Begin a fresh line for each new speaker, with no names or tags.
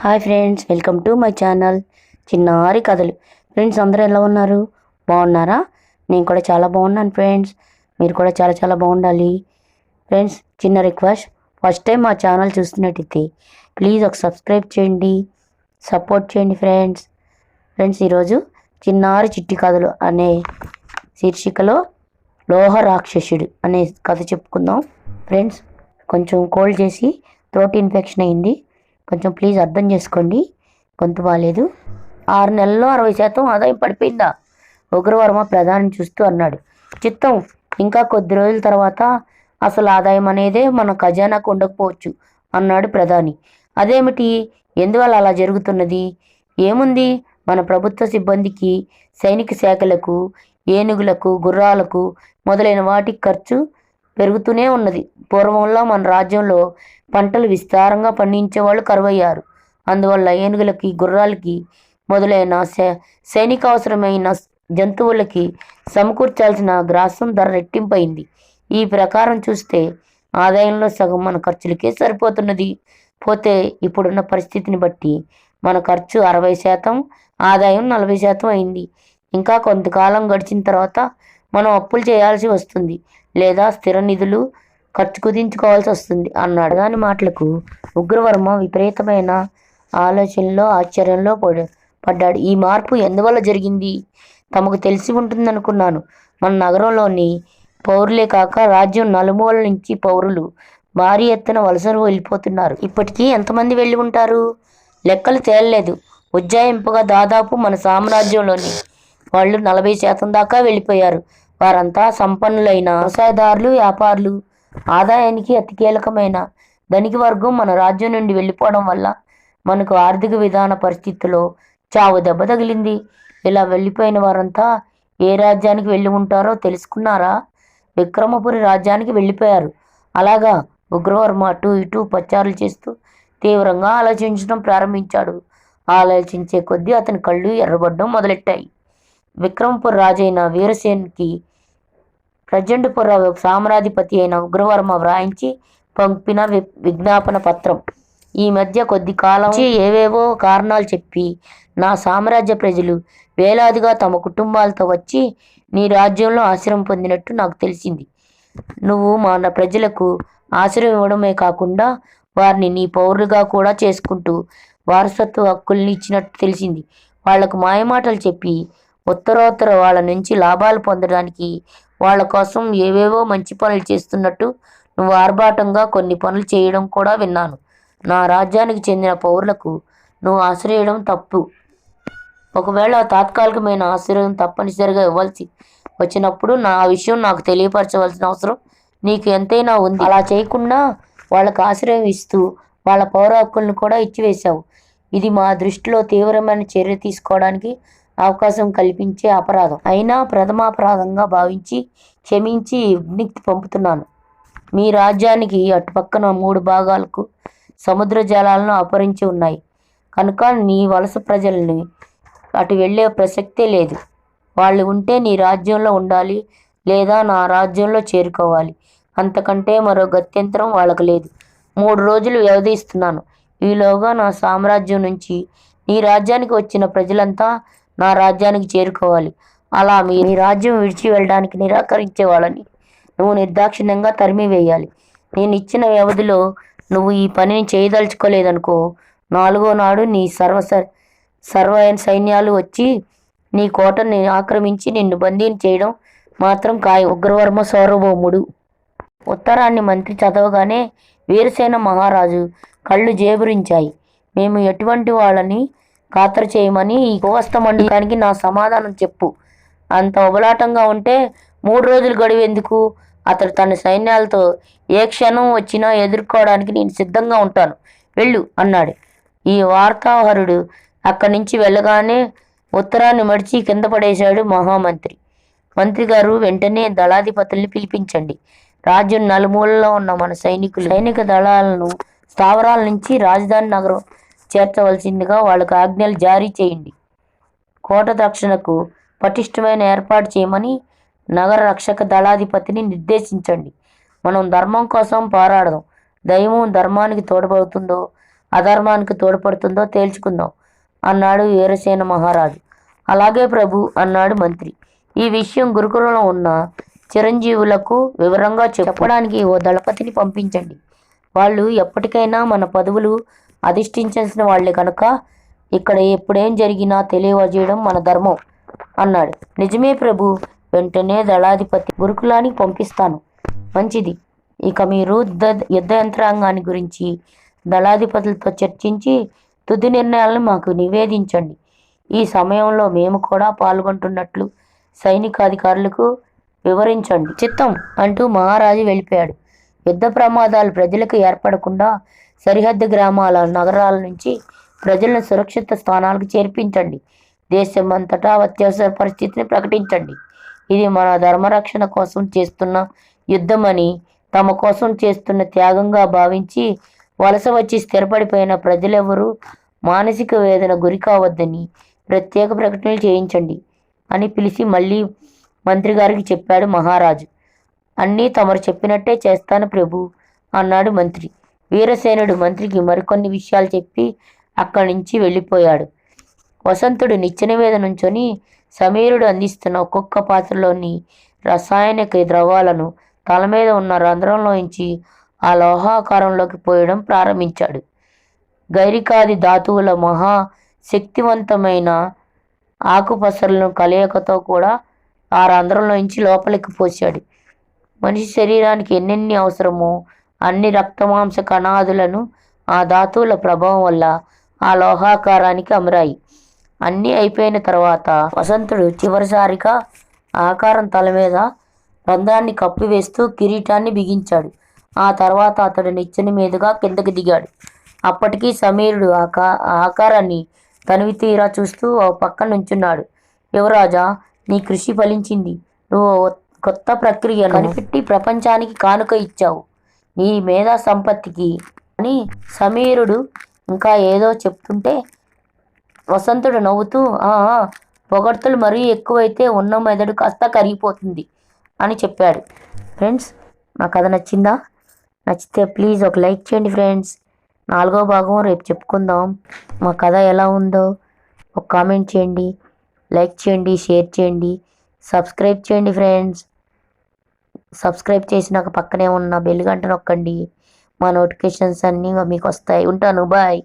Hi friends, welcome to my channel చిన్నారి కథలు. Friends, అందరూ ఎలా ఉన్నారు? బాగున్నారా? నేను కూడా చాలా బాగున్నాను ఫ్రెండ్స్. మీరు కూడా చాలా చాలా బాగుండాలి. ఫ్రెండ్స్, చిన్న రిక్వెస్ట్, ఫస్ట్ టైం మా ఛానల్ చూస్తున్నట్టయితే ప్లీజ్ ఒక సబ్స్క్రైబ్ చేయండి, సపోర్ట్ చేయండి ఫ్రెండ్స్. ఫ్రెండ్స్, ఈరోజు చిన్నారి చిట్టి కథలు అనే శీర్షికలో లోహ రాక్షసుడు అనే కథ చెప్పుకుందాం. ఫ్రెండ్స్, కొంచెం కోల్డ్ చేసి థ్రోట్ ఇన్ఫెక్షన్ అయింది, కొంచెం ప్లీజ్ అర్థం చేసుకోండి. గొంతు బాగాలేదు. 6 నెలల్లో 60% ఆదాయం పడిపోయిందా? ఉగ్రవర్మ ప్రధాని చూస్తూ అన్నాడు. చిత్తం, ఇంకా కొద్ది రోజుల తర్వాత అసలు ఆదాయం అనేదే మన ఖజానాకు ఉండకపోవచ్చు అన్నాడు ప్రధాని. అదేమిటి? ఎందువల్ల అలా జరుగుతున్నది? ఏముంది, మన ప్రభుత్వ సిబ్బందికి, సైనిక శాఖలకు, ఏనుగులకు, గుర్రాలకు మొదలైన వాటికి ఖర్చు పెరుగుతూనే ఉన్నది. పూర్వంలో మన రాజ్యంలో పంటలు విస్తారంగా పండించేవాళ్ళు కరువయ్యారు. అందువల్ల ఏనుగులకి, గుర్రాలకి మొదలైన సైనిక అవసరమైన జంతువులకి సమకూర్చాల్సిన గ్రాసం ధర రెట్టింపైంది. ఈ ప్రకారం చూస్తే ఆదాయంలో సగం మన ఖర్చులకే సరిపోతున్నది. పోతే ఇప్పుడున్న పరిస్థితిని బట్టి మన ఖర్చు 60%, ఆదాయం 40% అయింది. ఇంకా కొంతకాలం గడిచిన తర్వాత మనం అప్పులు చేయాల్సి వస్తుంది, లేదా స్థిర నిధులు ఖర్చు కుదించుకోవాల్సి వస్తుంది అన్నాడు. దాని మాటలకు ఉగ్రవర్మ విపరీతమైన ఆలోచనలో, ఆశ్చర్యంలో పడ్డాడు. ఈ మార్పు ఎందువల్ల జరిగింది? తమకు తెలిసి ఉంటుందనుకున్నాను. మన నగరంలోని పౌరులే కాక రాజ్యం నలుమూలల నుంచి పౌరులు భారీ ఎత్తున వలసలు వెళ్ళిపోతున్నారు. ఇప్పటికీ ఎంతమంది వెళ్ళి ఉంటారు? లెక్కలు తేలలేదు. ఉజ్జాయింపుగా దాదాపు మన సామ్రాజ్యంలోని వాళ్ళు 40% దాకా వెళ్ళిపోయారు. వారంతా సంపన్నులైన వ్యవసాయదారులు, వ్యాపారులు. ఆదాయానికి అతి కీలకమైన ధనిక వర్గం మన రాజ్యం నుండి వెళ్ళిపోవడం వల్ల మనకు ఆర్థిక విధాన పరిస్థితుల్లో చావు దెబ్బ తగిలింది. ఇలా వెళ్ళిపోయిన వారంతా ఏ రాజ్యానికి వెళ్ళి ఉంటారో తెలుసుకున్నారా? విక్రమపురి రాజ్యానికి వెళ్ళిపోయారు. అలాగా? ఉగ్రవర్మ అటు ఇటు పచారులు చేస్తూ తీవ్రంగా ఆలోచించడం ప్రారంభించాడు. ఆలోచించే కొద్దీ అతని కళ్ళు ఎర్రబడ్డం మొదలెట్టాయి. విక్రమపురి రాజైన వీరసేనుకి ప్రచండపుర సామ్రాధిపతి అయిన ఉగ్రవర్మ వ్రాయించి పంపిన విజ్ఞాపన పత్రం. ఈ మధ్య కొద్ది కాలం ఏవేవో కారణాలు చెప్పి నా సామ్రాజ్య ప్రజలు వేలాదిగా తమ కుటుంబాలతో వచ్చి నీ రాజ్యంలో ఆశ్రయం పొందినట్టు నాకు తెలిసింది. నువ్వు మన ప్రజలకు ఆశ్రయం ఇవ్వడమే కాకుండా వారిని నీ పౌరులుగా కూడా చేసుకుంటూ వారసత్వ హక్కుల్ని ఇచ్చినట్టు తెలిసింది. వాళ్లకు మాయమాటలు చెప్పి ఉత్తరోత్తర వాళ్ళ నుంచి లాభాలు పొందడానికి వాళ్ళ కోసం ఏవేవో మంచి పనులు చేస్తున్నట్టు నువ్వు ఆర్భాటంగా కొన్ని పనులు చేయడం కూడా విన్నాను. నా రాజ్యానికి చెందిన పౌరులకు నువ్వు ఆశ్రయించడం తప్పు. ఒకవేళ తాత్కాలికమైన ఆశ్రయం తప్పనిసరిగా ఇవ్వాల్సి వచ్చినప్పుడు నా విషయం నాకు తెలియపరచవలసిన అవసరం నీకు ఎంతైనా ఉంది. అలా చేయకుండా వాళ్ళకు ఆశ్రయం ఇస్తూ వాళ్ళ పౌర హక్కులను కూడా ఇచ్చివేశావు. ఇది మా దృష్టిలో తీవ్రమైన చర్య తీసుకోవడానికి అవకాశం కల్పించే అపరాధం. అయినా ప్రథమాపరాధంగా భావించి క్షమించి విజ్ఞప్తి పంపుతున్నాను. మీ రాజ్యానికి అటుపక్కన 3 భాగాలకు సముద్ర జలాలను అపహరించి ఉన్నాయి కనుక నీ వలస ప్రజల్ని అటు వెళ్ళే ప్రసక్తే లేదు. వాళ్ళు ఉంటే నీ రాజ్యంలో ఉండాలి, లేదా నా రాజ్యంలో చేరుకోవాలి. అంతకంటే మరో గత్యంతరం వాళ్ళకు లేదు. 3 రోజులు వ్యవధి ఇస్తున్నాను. ఈలోగా నా సామ్రాజ్యం నుంచి నీ రాజ్యానికి వచ్చిన ప్రజలంతా నా రాజ్యానికి చేరుకోవాలి. అలా మీ రాజ్యం విడిచి వెళ్ళడానికి నిరాకరించే వాళ్ళని నువ్వు నిర్దాక్షిణ్యంగా తరిమివేయాలి. నేను ఇచ్చిన వ్యవధిలో నువ్వు ఈ పనిని చేయదలుచుకోలేదనుకో, 4వ నాడు నీ సర్వ సైన్యాలు వచ్చి నీ కోటని ఆక్రమించి నిన్ను బందీని చేయడం మాత్రం ఖాయం. ఉగ్రవర్మ సార్వభౌముడు. ఉత్తరాన్ని మంత్రి చదవగానే వీరసేన మహారాజు కళ్ళు జేబురించాయి. మేము ఎటువంటి వాళ్ళని ఖాతరు చేయమని ఈ కువస్త మండలానికి నా సమాధానం చెప్పు. అంత ఉబలాటంగా ఉంటే 3 రోజులు గడువెందుకు? అతడు తన సైన్యాలతో ఏ క్షణం వచ్చినా ఎదుర్కోవడానికి నేను సిద్ధంగా ఉంటాను. వెళ్ళు అన్నాడు. ఈ వార్తాహరుడు అక్కడి నుంచి వెళ్ళగానే ఉత్తరాన్ని మడిచి కింద పడేశాడు మహామంత్రి. మంత్రి గారు, వెంటనే దళాధిపతుల్ని పిలిపించండి. రాజ్యం నలుమూలలో ఉన్న మన సైనిక దళాలను స్థావరాల నుంచి రాజధాని నగరం చేర్చవలసిందిగా వాళ్ళకు ఆజ్ఞలు జారీ చేయండి. కోట రక్షణకు పటిష్టమైన ఏర్పాటు చేయమని నగర రక్షక దళాధిపతిని నిర్దేశించండి. మనం ధర్మం కోసం పోరాడదాం. దైవం ధర్మానికి తోడ్పడుతుందో అధర్మానికి తోడ్పడుతుందో తేల్చుకుందాం అన్నాడు వీరసేన మహారాజు. అలాగే ప్రభు అన్నాడు మంత్రి. ఈ విషయం గురుకులంలో ఉన్న చిరంజీవులకు వివరంగా చెప్పడానికి ఓ దళపతిని పంపించండి. వాళ్ళు ఎప్పటికైనా మన పదవులు అధిష్ఠించాల్సిన వాళ్లే కనుక ఇక్కడ ఎప్పుడేం జరిగినా తెలియజేయడం మన ధర్మం అన్నాడు. నిజమే ప్రభు, వెంటనే దళాధిపతి గురుకులానికి పంపిస్తాను. మంచిది. ఇక మీరు యుద్ధ యంత్రాంగాన్ని గురించి దళాధిపతులతో చర్చించి తుది నిర్ణయాలను మాకు నివేదించండి. ఈ సమయంలో మేము కూడా పాల్గొంటున్నట్లు సైనికాధికారులకు వివరించండి. చిత్తం అంటూ మహారాజు వెళ్ళిపోయాడు. యుద్ధ ప్రమాదాలు ప్రజలకు ఏర్పడకుండా సరిహద్దు గ్రామాల నగరాల నుంచి ప్రజలను సురక్షిత స్థానాలకు చేర్పించండి. దేశమంతటా అత్యవసర పరిస్థితిని ప్రకటించండి. ఇది మన ధర్మరక్షణ కోసం చేస్తున్న యుద్ధమని, తమ కోసం చేస్తున్న త్యాగంగా భావించి వలస వచ్చి స్థిరపడిపోయిన ప్రజలెవరూ మానసిక వేదన గురి కావద్దని ప్రత్యేక ప్రకటనలు చేయించండి అని పిలిచి మళ్ళీ మంత్రి గారికి చెప్పాడు మహారాజు. అన్నీ తమరు చెప్పినట్టే చేస్తాను ప్రభు అన్నాడు మంత్రి. వీరసేనుడు మంత్రికి మరికొన్ని విషయాలు చెప్పి అక్కడి నుంచి వెళ్ళిపోయాడు. వసంతుడు నిచ్చెన మీద నుంచొని సమీరుడు అందిస్తున్న ఒక్కొక్క పాత్రలోని రసాయనిక ద్రవాలను తల మీద ఉన్న రంధ్రంలోంచి ఆ లోహాకారంలోకి పోయడం ప్రారంభించాడు. గైరికాది ధాతువుల మహా శక్తివంతమైన ఆకుపసరలను కలయికతో కూడా ఆ రంధ్రంలోంచి లోపలికి పోశాడు. మనిషి శరీరానికి ఎన్నెన్ని అవసరమో అన్ని రక్తమాంస కణాదులను ఆ ధాతువుల ప్రభావం వల్ల ఆ లోహాకారానికి అమరాయి. అన్నీ అయిపోయిన తర్వాత వసంతుడు చివరిసారిగా ఆకారం తల మీద రంధ్రాన్ని కప్పివేస్తూ కిరీటాన్ని బిగించాడు. ఆ తర్వాత అతడు నిచ్చెన మీదుగా కిందకి దిగాడు. అప్పటికీ సమీరుడు ఆకారాన్ని తనివి తీరా చూస్తూ ఓ పక్క నుంచున్నాడు. యువరాజా, నీ కృషి ఫలించింది. నువ్వు కొత్త ప్రక్రియను కనిపెట్టి ప్రపంచానికి కానుక ఇచ్చావు నీ మేధా సంపత్తికి అని సమీరుడు ఇంకా ఏదో చెప్తుంటే వసంతుడు నవ్వుతూ పొగడ్తలు మరీ ఎక్కువైతే ఉన్న మెదడు కాస్త కరిగిపోతుంది అని చెప్పాడు. ఫ్రెండ్స్, నా కథ నచ్చిందా? నచ్చితే ప్లీజ్ ఒక లైక్ చేయండి ఫ్రెండ్స్. 4వ భాగం రేపు చెప్పుకుందాం. మా కథ ఎలా ఉందో ఒక కామెంట్ చేయండి, లైక్ చేయండి, షేర్ చేయండి, సబ్స్క్రైబ్ చేయండి ఫ్రెండ్స్. సబ్స్క్రైబ్ చేసినాక పక్కనే ఉన్న బెల్ గంట నొక్కండి. మా నోటిఫికేషన్స్ అన్నీ మీకు వస్తాయి. ఉంటాను. బాయ్.